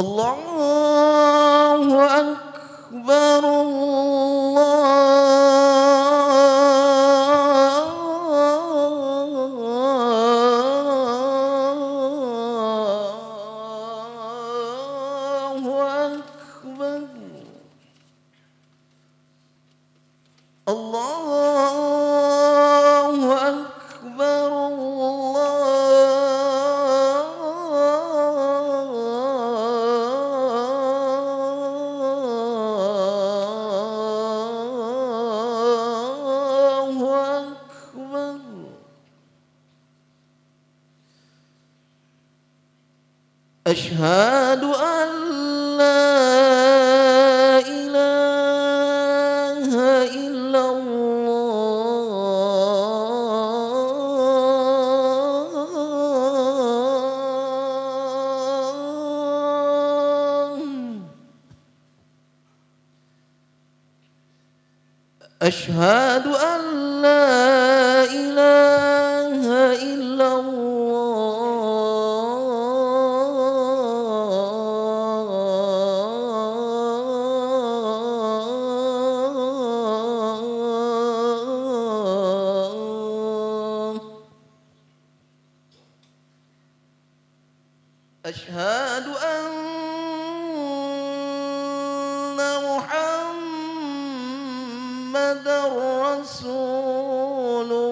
Allahu Akbar, Allahu Akbar, Allahu Akbar, Allahu Akbar. Asyhadu an la ilaha illallah. Asyhadu an la ilaha illallah. Asyhadu anna Muhammadar Rasulullah.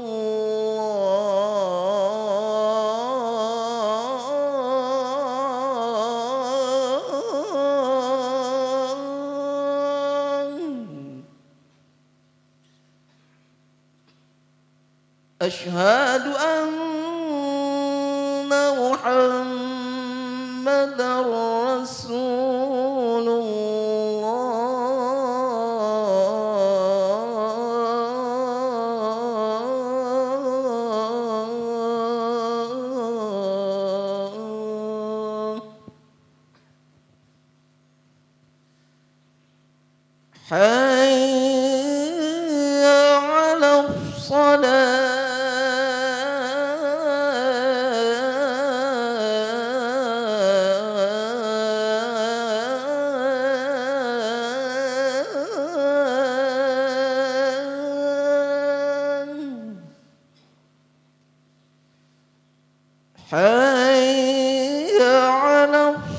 Asyhadu anna Muhammadar Rasulullah. Hayya 'alas Hayya 'alas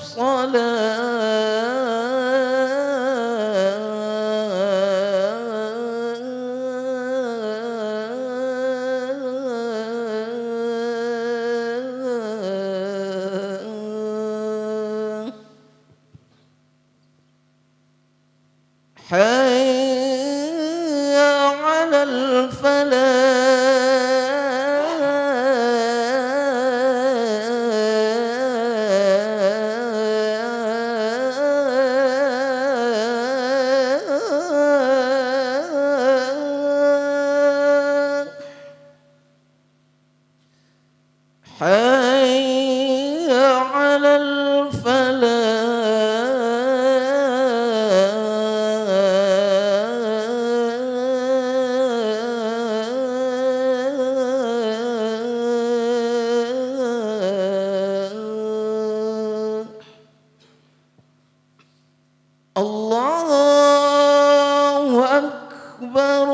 Hayya 'alal Hayya 'alal Allahu Akbar,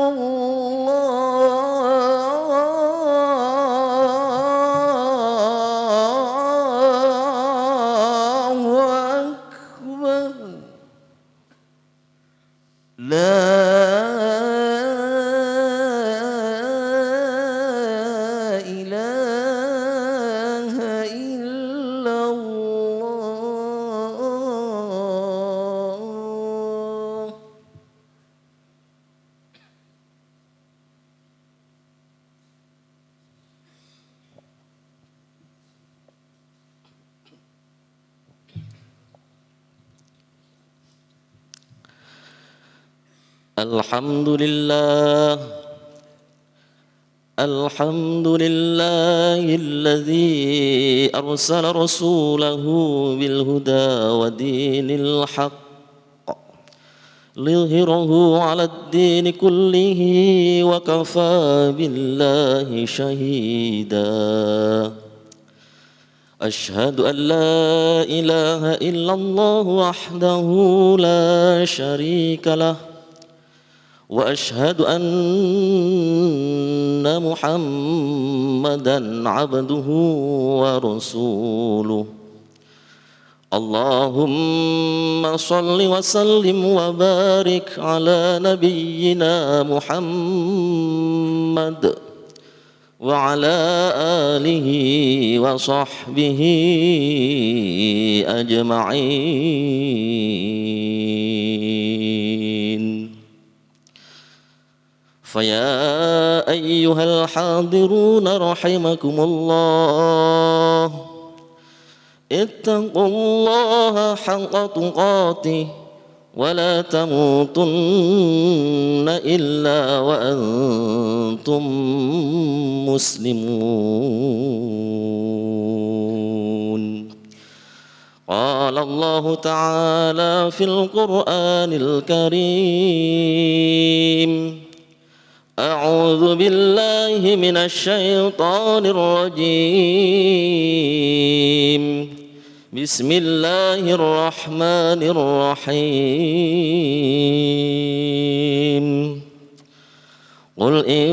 Allahu Akbar. La ilaha illallah. Alhamdulillah, alladzi arsala rasulahu bil huda wa dinil haqq liyudhhirahu 'alad dini kullihi wa kafa billahi shahida. أشهد أن لا إله إلا الله وحده لا شريك له وأشهد أن محمدا عبده ورسوله اللهم صل وسلم وبارك على نبينا محمد وعلى آله وصحبه أجمعين فيا أيها الحاضرون رحمكم الله اتقوا الله حق تقاته ولا تموتن إلا وأنتم مسلمون قال الله تعالى في القرآن الكريم أعوذ بالله من الشيطان الرجيم بسم الله الرحمن الرحيم قل إن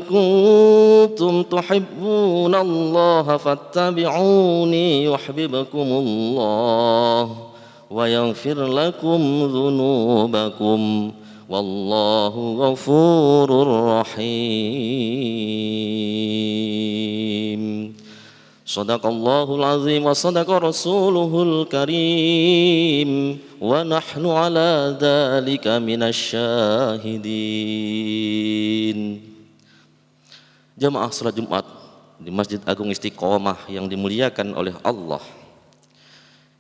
كنتم تحبون الله فاتبعوني يحببكم الله ويغفر لكم ذنوبكم والله غفور رحيم صدق الله العظيم وصدق رسوله الكريم ونحن على ذلك من الشاهدين. Jamaah salat Jumat di Masjid Agung Istiqomah yang dimuliakan oleh Allah,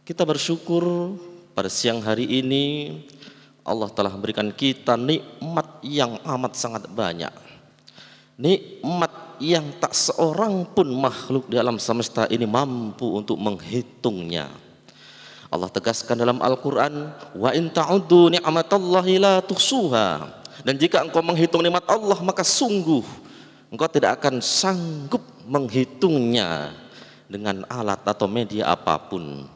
kita bersyukur pada siang hari ini Allah telah memberikan kita nikmat yang amat sangat banyak, nikmat yang tak seorang pun makhluk di alam semesta ini mampu untuk menghitungnya. Allah tegaskan dalam Al-Quran, wa in ta'uddu ni'matallahi la tuhsuha, dan jika engkau menghitung nikmat Allah maka sungguh engkau tidak akan sanggup menghitungnya dengan alat atau media apapun.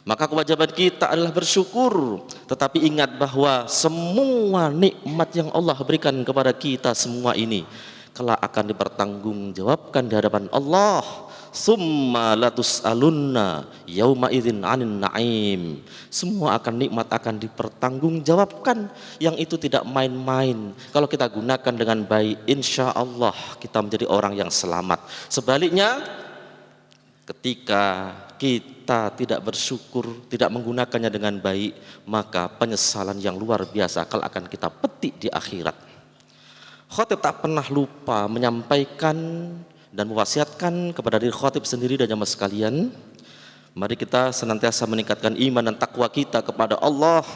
Maka kewajiban kita adalah bersyukur, tetapi ingat bahwa semua nikmat yang Allah berikan kepada kita semua ini kelak akan dipertanggungjawabkan di hadapan Allah. Summa latus'alunna yauma idzin 'anin na'im. Semua nikmat akan dipertanggungjawabkan, yang itu tidak main-main. Kalau kita gunakan dengan baik, insya Allah kita menjadi orang yang selamat. Sebaliknya, ketika kita tidak bersyukur, tidak menggunakannya dengan baik, maka penyesalan yang luar biasa akan kita petik di akhirat. Khatib tak pernah lupa menyampaikan dan mewasiatkan kepada diri khatib sendiri dan jamaah sekalian, mari kita senantiasa meningkatkan iman dan takwa kita kepada Allah.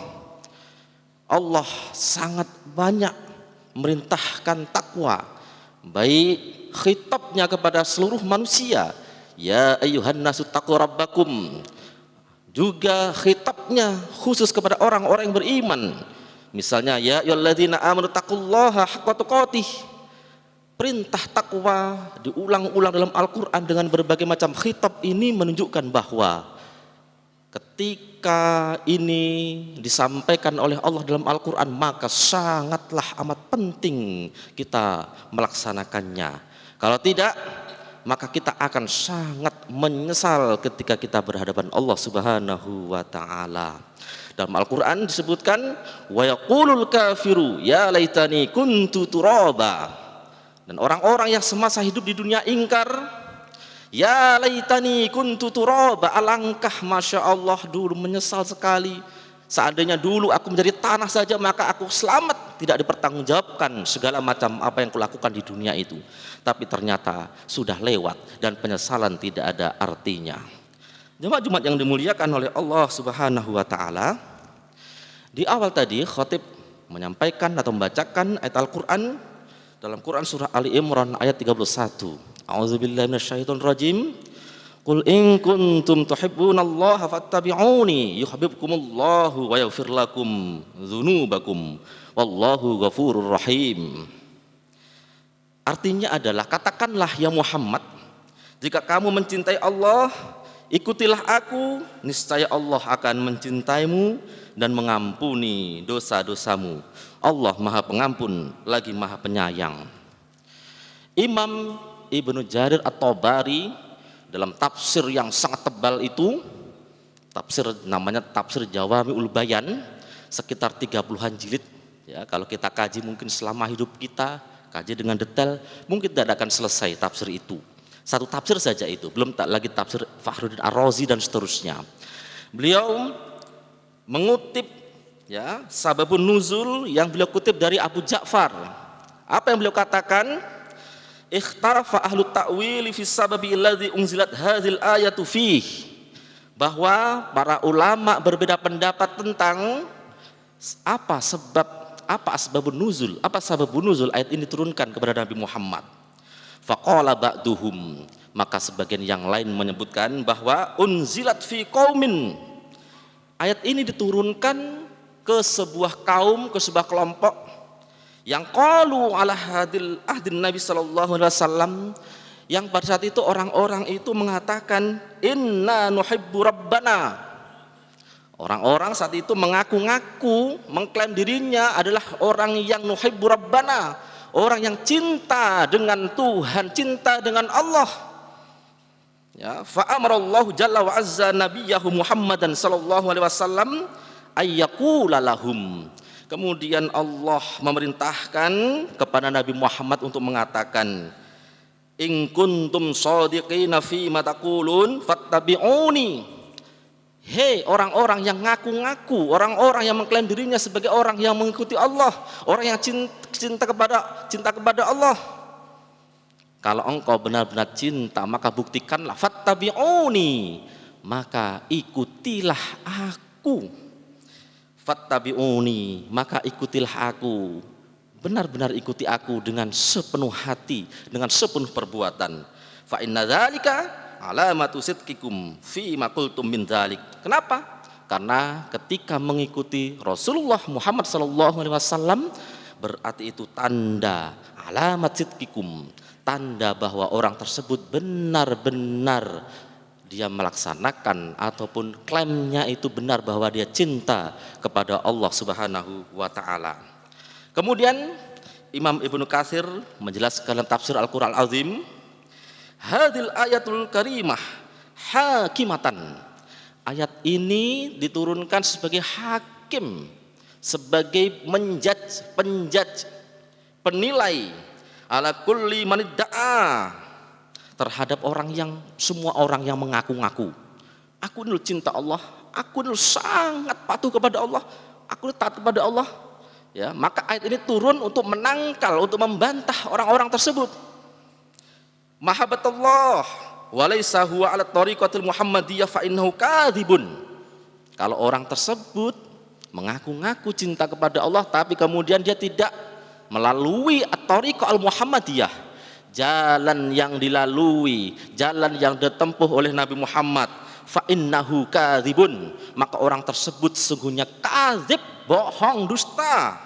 Allah sangat banyak merintahkan takwa, baik khitabnya kepada seluruh manusia, ya ayyuhan nasu taqu rabbakum, juga khitabnya khusus kepada orang-orang yang beriman. Misalnya ya ayyuhalladzina amanu taqullaha haqqa tuqatih. Perintah takwa diulang-ulang dalam Al-Quran dengan berbagai macam khitab. Ini menunjukkan bahwa ketika ini disampaikan oleh Allah dalam Al-Quran, maka sangatlah amat penting kita melaksanakannya. Kalau tidak, maka kita akan sangat menyesal ketika kita berhadapan Allah Subhanahu wa ta'ala. Dalam Al-Quran disebutkan, wa yaqulul kafiru ya laitani kuntu turaba. Dan orang-orang yang semasa hidup di dunia ingkar, ya laitani kuntu turaba, alangkah masya Allah dulu menyesal sekali, seandainya dulu aku menjadi tanah saja maka aku selamat, tidak dipertanggungjawabkan segala macam apa yang kulakukan di dunia itu. Tapi ternyata sudah lewat dan penyesalan tidak ada artinya. Jemaah Jumat yang dimuliakan oleh Allah Subhanahu wa ta'ala, di awal tadi khatib menyampaikan atau membacakan ayat Al-Quran dalam Quran surah Ali Imran ayat 31. A'udzubillahi minasyaitonir rajim. Qul in kuntum tuhibbunallaha fattabi'uni yuhibbukumullahu wa yaghfir lakum dzunubakum wallahu ghafurur rahim. Artinya adalah, katakanlah ya Muhammad, Jika kamu mencintai Allah, ikutilah aku, niscaya Allah akan mencintaimu dan mengampuni dosa-dosamu. Allah Maha Pengampun lagi Maha Penyayang. Imam Ibnu Jarir At-Tabari dalam tafsir yang sangat tebal itu, tafsir namanya tafsir Jawami'ul Bayan, sekitar 30-an jilid ya. Kalau kita kaji mungkin selama hidup kita, kaji dengan detail, mungkin tidak akan selesai tafsir itu. Satu tafsir saja itu, belum lagi tafsir Fakhruddin Ar-Razi dan seterusnya. Beliau mengutip ya sababun nuzul yang beliau kutip dari Abu Ja'far. Apa yang beliau katakan? Ikhtarafa ahlu ta'wili fi sababi alladhi unzilat hadhil ayatu fih. Bahwa para ulama berbeda pendapat tentang apa asbabun nuzul, apa sababun nuzul ayat ini diturunkan kepada Nabi Muhammad. Faqala ba'duhum, maka sebagian yang lain menyebutkan bahwa unzilat fi qaumin, ayat ini diturunkan ke sebuah kaum, ke sebuah kelompok yang qalu ala ahdin Nabi sallallahu alaihi wasallam, yang pada saat itu orang-orang itu mengatakan inna nuhibbu rabbana. Orang-orang saat itu mengaku-ngaku, mengklaim dirinya adalah orang yang nuhibbu rabbana, orang yang cinta dengan Tuhan, cinta dengan Allah. Ya, fa amarallahu jalla wa azza nabiyahu Muhammadan sallallahu alaihi wasallam ayyaqula lahum. Kemudian Allah memerintahkan kepada Nabi Muhammad untuk mengatakan, in kuntum shadiqina fi ma taqulun fattabi'uni. Hei orang-orang yang ngaku-ngaku, orang-orang yang mengklaim dirinya sebagai orang yang mengikuti Allah, orang yang cinta kepada Allah. Kalau engkau benar-benar cinta, maka buktikanlah, fattabi'uni, maka ikutilah aku. Fattabi'uni, maka ikutilah aku. Benar-benar ikuti aku dengan sepenuh hati, dengan sepenuh perbuatan. Fa inna dzalika alamatu sidqikum fi ma qultum min dzalik. Kenapa? Karena ketika mengikuti Rasulullah Muhammad sallallahu alaihi wasallam berarti itu tanda alamat sidqikum, tanda bahwa orang tersebut benar-benar dia melaksanakan ataupun klaimnya itu benar bahwa dia cinta kepada Allah Subhanahu wa taala. Kemudian Imam Ibnu Katsir menjelaskan dalam tafsir Al-Qur'an Al-Azim, hadil ayatul karimah hakimatan. Ayat ini diturunkan sebagai hakim, sebagai penjudge, penilai ala kulli manidda'a, terhadap semua orang yang mengaku-ngaku, aku ini cinta Allah, aku ini sangat patuh kepada Allah, aku ini taat kepada Allah. Ya, maka ayat ini turun untuk menangkal, untuk membantah orang-orang tersebut. Mahabbatullah walaysa huwa ala tariqatil muhammadiyah fa innahu kadzibun. Kalau orang tersebut mengaku-ngaku cinta kepada Allah tapi kemudian dia tidak melalui at-tariqah al-muhammadiyah, jalan yang dilalui, jalan yang ditempuh oleh Nabi Muhammad, fa innahu kadzibun, maka orang tersebut sesungguhnya kadzib, bohong, dusta,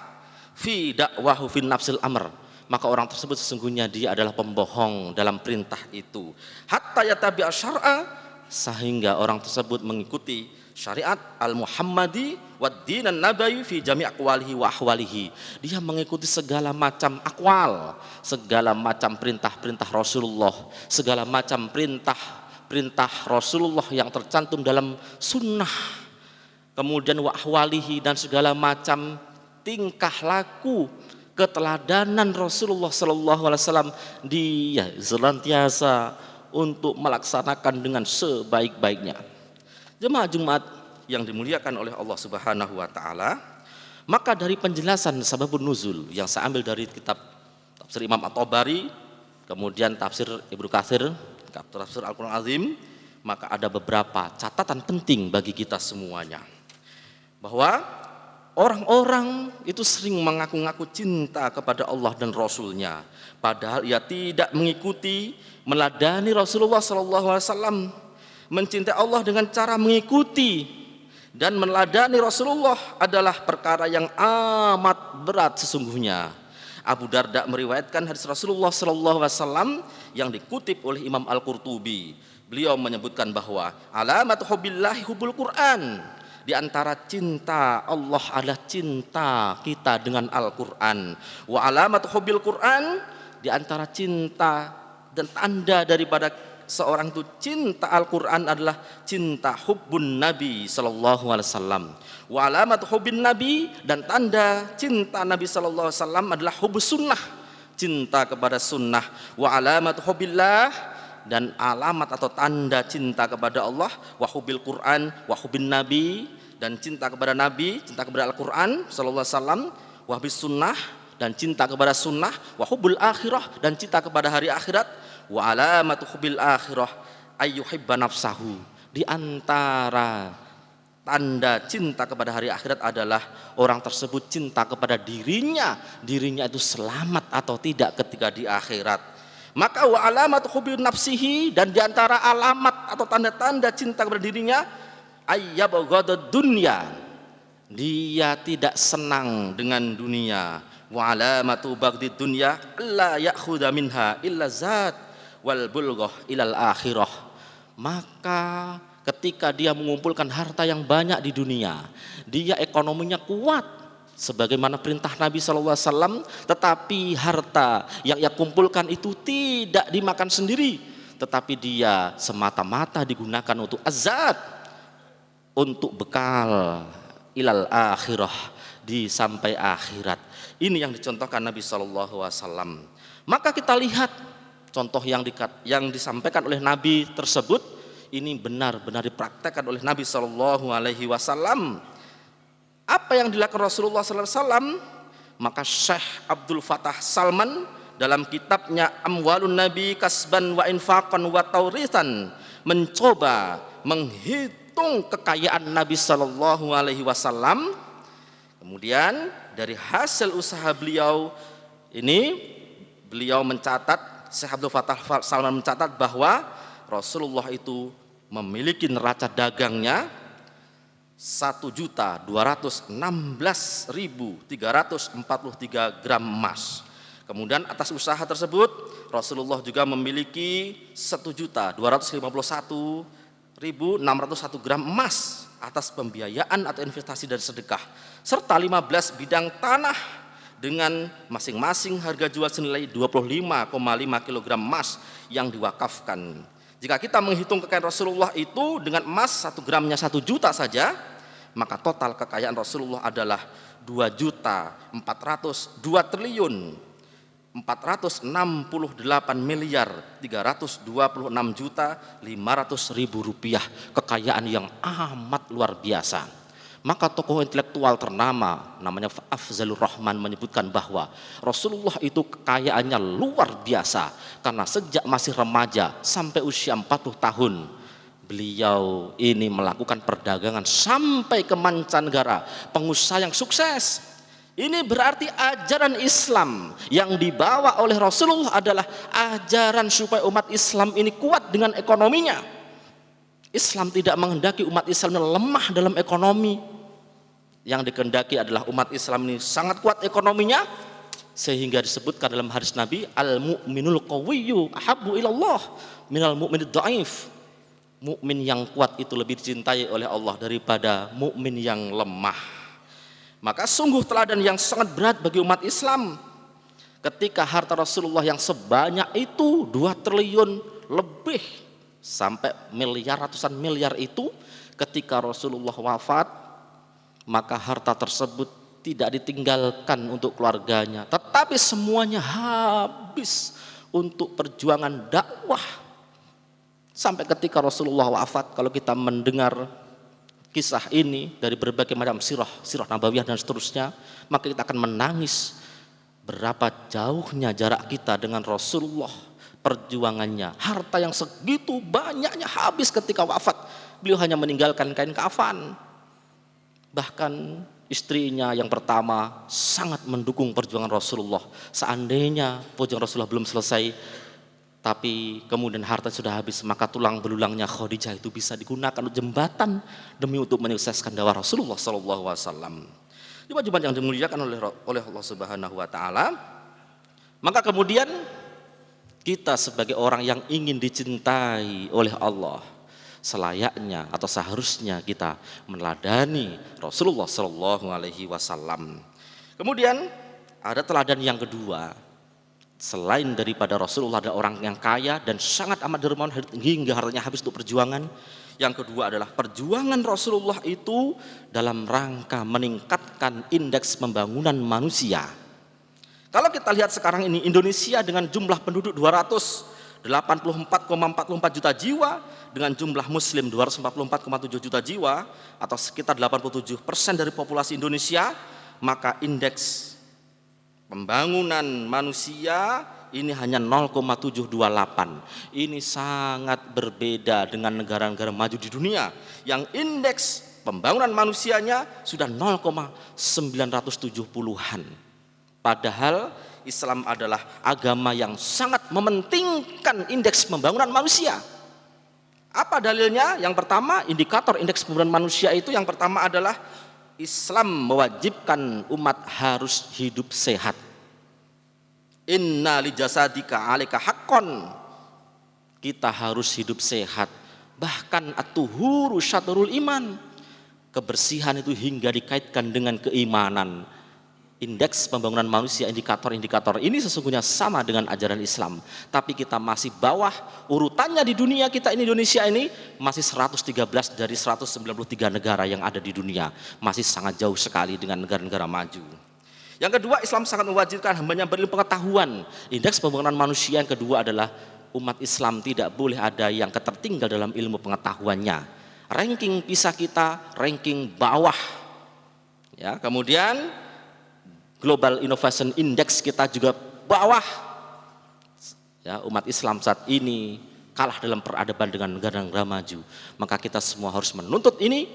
fi da'wahu fi nafsil amr, maka orang tersebut sesungguhnya dia adalah pembohong dalam perintah itu. Hatta yatabi'a syar'a, sehingga orang tersebut mengikuti syariat al-Muhammadi wa dinan nabawi fi jami' aqwalihi wa ahwalihi. Dia mengikuti segala macam akwal, segala macam perintah-perintah Rasulullah, segala macam perintah Rasulullah yang tercantum dalam sunnah, kemudian wa ahwalihi, dan segala macam tingkah laku keteladanan Rasulullah sallallahu alaihi wasallam, dia senantiasa untuk melaksanakan dengan sebaik-baiknya. Jemaah Jumat yang dimuliakan oleh Allah Subhanahu wa taala, maka dari penjelasan sababun nuzul yang saya ambil dari kitab tafsir Imam At-Tabari, kemudian tafsir Ibnu Katsir, tafsir Al-Qur'an Azim, maka ada beberapa catatan penting bagi kita semuanya. Bahwa orang-orang itu sering mengaku-ngaku cinta kepada Allah dan Rasulnya, padahal ia tidak mengikuti, meladani Rasulullah SAW. Mencintai Allah dengan cara mengikuti dan meladani Rasulullah adalah perkara yang amat berat sesungguhnya. Abu Darda meriwayatkan hadis Rasulullah sallallahu alaihi wasallam yang dikutip oleh Imam Al-Qurtubi. Beliau menyebutkan bahwa alamat hubbillahi hubbul Quran. Di antara cinta Allah adalah cinta kita dengan Al-Quran. Wa alamat hubbil Quran, di antara cinta dan tanda daripada seorang itu cinta Al-Quran adalah cinta hubbun Nabi sallallahu alaihi wasallam. Wa alamat hubbin Nabi, dan tanda cinta Nabi sallallahu alaihi wasallam adalah hubbus sunnah, cinta kepada sunnah. Wa alamat hubbillah, dan alamat atau tanda cinta kepada Allah, wa hubbil Quran wa hubbin Nabi, dan cinta kepada Nabi, cinta kepada Al-Quran sallallahu alaihi wasallam, wa hubbis sunnah, dan cinta kepada sunnah, wa hubbul akhirah, dan cinta kepada hari akhirat. Wa alamatu hubbil akhirah ayyuhibba nafsahu, di antara tanda cinta kepada hari akhirat adalah orang tersebut cinta kepada dirinya itu selamat atau tidak ketika di akhirat. Maka wa alamat hubbi nafsihi, dan diantara alamat atau tanda-tanda cinta kepada dirinya ayyabghadud dunya, dia tidak senang dengan dunia. Wa alamatu baghdid dunya alla ya'khudha minha illa zat wal bulghah ilal akhirah. Maka ketika dia mengumpulkan harta yang banyak di dunia, dia ekonominya kuat sebagaimana perintah Nabi SAW, tetapi harta yang ia kumpulkan itu tidak dimakan sendiri, tetapi dia semata-mata digunakan untuk azat, untuk bekal ilal akhirah, di sampai akhirat. Ini yang dicontohkan Nabi SAW. Maka kita lihat contoh yang disampaikan oleh Nabi tersebut, ini benar-benar dipraktekkan oleh Nabi SAW. Apa yang dilakukan Rasulullah SAW? Maka Syekh Abdul Fattah Salman dalam kitabnya Amwalun Nabi Kasban wa Infaqan wa Taurithan mencoba menghitung kekayaan Nabi SAW. Kemudian dari hasil usaha beliau ini, beliau mencatat, Syekh Abdul Fattah Salman mencatat bahwa Rasulullah itu memiliki neraca dagangnya 1.216.343 gram emas. Kemudian atas usaha tersebut Rasulullah juga memiliki 1.251.601 gram emas atas pembiayaan atau investasi dan sedekah, serta 15 bidang tanah dengan masing-masing harga jual senilai 25,5 kg emas yang diwakafkan. Jika kita menghitung kekayaan Rasulullah itu dengan emas 1 gramnya 1 juta saja, maka total kekayaan Rasulullah adalah 2.468.326.500.000 rupiah, kekayaan yang amat luar biasa. Maka tokoh intelektual ternama namanya Afzalur Rahman menyebutkan bahwa Rasulullah itu kekayaannya luar biasa, karena sejak masih remaja sampai usia 40 tahun beliau ini melakukan perdagangan sampai ke mancanegara, pengusaha yang sukses. Ini berarti ajaran Islam yang dibawa oleh Rasulullah adalah ajaran supaya umat Islam ini kuat dengan ekonominya. Islam tidak menghendaki umat Islam lemah dalam ekonomi. Yang dikehendaki adalah umat Islam ini sangat kuat ekonominya, sehingga disebutkan dalam hadis Nabi, al-mu'minul qawiyyu ahabbu ilallah minal mu'minid dhaif. Mukmin yang kuat itu lebih dicintai oleh Allah daripada mukmin yang lemah. Maka sungguh teladan yang sangat berat bagi umat Islam ketika harta Rasulullah yang sebanyak itu 2 triliun lebih sampai miliar, ratusan miliar itu, ketika Rasulullah wafat, maka harta tersebut tidak ditinggalkan untuk keluarganya, tetapi semuanya habis untuk perjuangan dakwah. Sampai ketika Rasulullah wafat, kalau kita mendengar kisah ini dari berbagai macam sirah nabawiyah dan seterusnya, maka kita akan menangis berapa jauhnya jarak kita dengan Rasulullah. Perjuangannya, harta yang segitu banyaknya habis ketika wafat. Beliau hanya meninggalkan kain kafan. Bahkan istrinya yang pertama sangat mendukung perjuangan Rasulullah. Seandainya perjuangan Rasulullah belum selesai, tapi kemudian harta sudah habis, maka tulang belulangnya Khadijah itu bisa digunakan untuk jembatan demi untuk menyukseskan dakwah Rasulullah SAW. Jemaah yang dimuliakan oleh Allah Subhanahu Wa Taala, Maka kemudian kita sebagai orang yang ingin dicintai oleh Allah, selayaknya atau seharusnya kita meneladani Rasulullah Shallallahu Alaihi Wasallam. Kemudian ada teladan yang kedua, selain daripada Rasulullah ada orang yang kaya dan sangat amat dermawan hingga hartanya habis untuk perjuangan. Yang kedua adalah perjuangan Rasulullah itu dalam rangka meningkatkan indeks pembangunan manusia. Kalau kita lihat sekarang ini Indonesia dengan jumlah penduduk 284,44 juta jiwa, dengan jumlah muslim 244,7 juta jiwa atau sekitar 87% dari populasi Indonesia, maka indeks pembangunan manusia ini hanya 0,728. Ini sangat berbeda dengan negara-negara maju di dunia yang indeks pembangunan manusianya sudah 0,970-an. Padahal Islam adalah agama yang sangat mementingkan indeks pembangunan manusia. Apa dalilnya? Yang pertama, indikator indeks pembangunan manusia itu yang pertama adalah Islam mewajibkan umat harus hidup sehat. Inna li jasadika 'alaika haqqon. Kita harus hidup sehat. Bahkan at-tuhuru syatrul iman. Kebersihan itu hingga dikaitkan dengan keimanan. Indeks pembangunan manusia, indikator-indikator ini sesungguhnya sama dengan ajaran Islam, tapi kita masih bawah urutannya di dunia kita ini. Indonesia ini masih 113 dari 193 negara yang ada di dunia, masih sangat jauh sekali dengan negara-negara maju. Yang kedua, Islam sangat mewajibkan hambanya berilmu pengetahuan. Indeks pembangunan manusia yang kedua adalah umat Islam tidak boleh ada yang ketertinggal dalam ilmu pengetahuannya. Ranking PISA kita ranking bawah, ya. Kemudian Global Innovation Index kita juga bawah. Ya, umat Islam saat ini kalah dalam peradaban dengan negara-negara maju. Maka kita semua harus menuntut ini,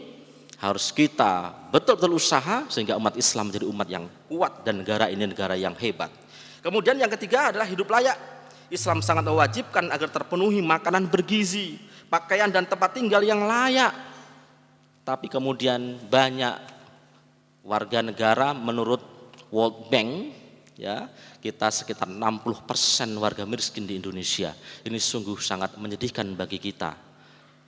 harus kita betul-betul usaha sehingga umat Islam menjadi umat yang kuat dan negara ini negara yang hebat. Kemudian yang ketiga adalah hidup layak. Islam sangat mewajibkan agar terpenuhi makanan bergizi, pakaian dan tempat tinggal yang layak. Tapi kemudian banyak warga negara menurut World Bank, ya, kita sekitar 60% warga miskin di Indonesia. Ini sungguh sangat menyedihkan bagi kita.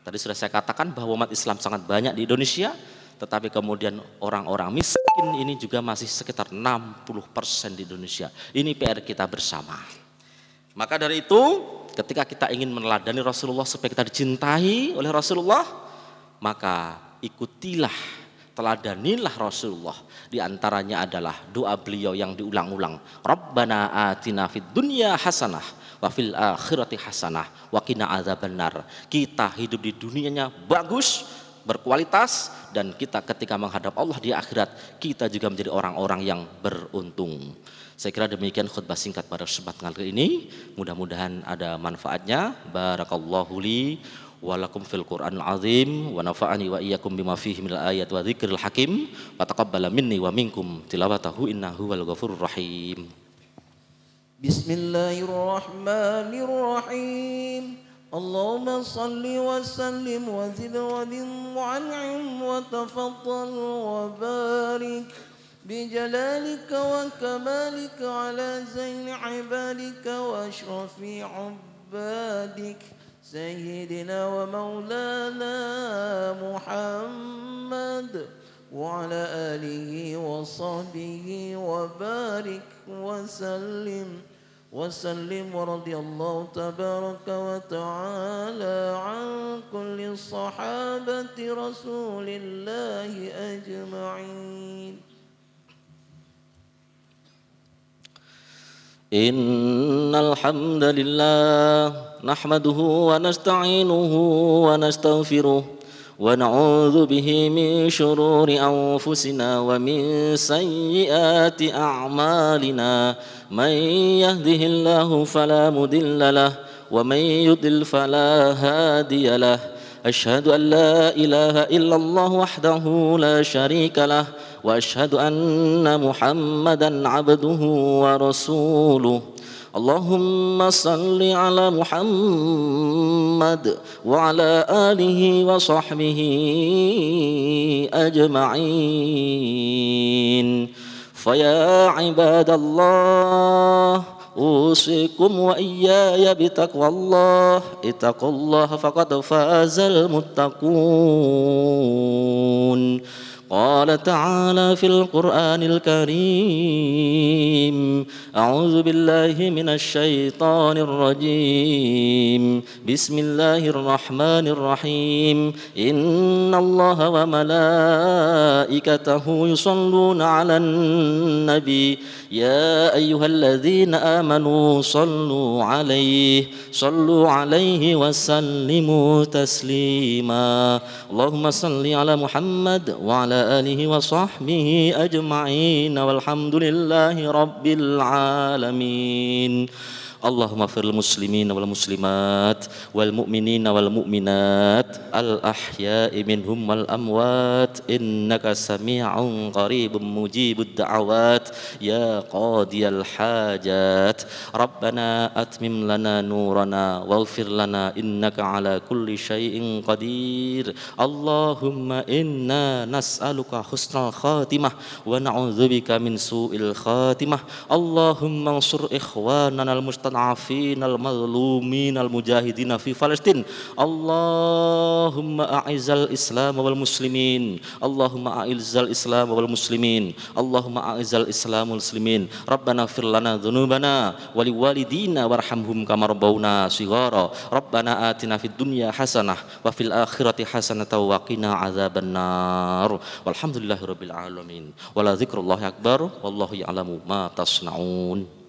Tadi sudah saya katakan bahwa umat Islam sangat banyak di Indonesia, tetapi kemudian orang-orang miskin ini juga masih sekitar 60% di Indonesia. Ini PR kita bersama. Maka dari itu, ketika kita ingin meneladani Rasulullah supaya kita dicintai oleh Rasulullah, maka ikutilah, teladanilah Rasulullah. Di antaranya adalah doa beliau yang diulang-ulang. Rabbana atina fid dunya hasanah wa fil akhirati hasanah wa qina adzabannar. Kita hidup di dunianya bagus, berkualitas, dan kita ketika menghadap Allah di akhirat, kita juga menjadi orang-orang yang beruntung. Saya kira demikian khutbah singkat pada kesempatan kali ini. Mudah-mudahan ada manfaatnya. Barakallahu li walakum fil Qur'anil azim wa nafa'ani wa iyyakum bima fihi minal ayat wa dzikril hakim wa taqabbala minni wa minkum tilawatahu innahu wal ghafurur rahim. Bismillahirrahmanirrahim. Allahumma salli wa sallim wa zid wa dim wa an'im wa tafaddal wa barik bijalalika wa kamalika ala zaini ibadika wa ashrafi ubadik سيدنا ومولانا محمد وعلى آله وصحبه وبارك وسلم ورضي الله تبارك وتعالى عن كل صحابة رسول الله أجمعين. Innal hamdalillah nahmaduhu wa nasta'inuhu wa nastaghfiruh wa na'udzu bihi min shururi anfusina wa min sayyiati a'malina. Man yahdihillahu fala mudilla lahu wa man yudlil fala hadiya lahu. Asyhadu an la ilaha illallah wahdahu la syarika lah wa asyhadu anna Muhammadan abduhu wa rasuluh. Allahumma salli ala Muhammad wa ala alihi wa sahbihi ajma'in. Faya ibadallah أوصيكم وإياي بتقوى الله اتقوا الله فقد فاز المتقون. قال تعالى في القرآن الكريم أعوذ بالله من الشيطان الرجيم بسم الله الرحمن الرحيم إن الله وملائكته يصلون على النبي يا أيها الذين آمنوا صلوا عليه وسلموا تسليما. اللهم صل على محمد وعلى آله وصحبه أجمعين والحمد لله رب العالمين. اللهم اغفر للمسلمين والمسلمات والمؤمنين والمؤمنات الأحياء منهم والأموات إنك سميع قريب مجيب الدعوات يا قاضي الحاجات. ربنا أتمم لنا نورنا واغفر لنا إنك على كل شيء قدير. اللهم إنا نسألك حسن الخاتمة ونعوذ بك من سوء الخاتمة. اللهم انصر إخواننا المستضعفين المظلومين المجاهدين في فلسطين. اللهم أعز الإسلام والمسلمين. اللهم أعز الإسلام والمسلمين. اللهم أعز الإسلام والمسلمين. ربنا اغفر لنا ذنوبنا ولوالدينا وارحمهم كما ربونا صغارا. ربنا آتنا في الدنيا حسنة وفي الآخرة حسنة وقنا عذاب النار. والحمد لله رب العالمين. ولذكر الله أكبر والله يعلم ما تصنعون.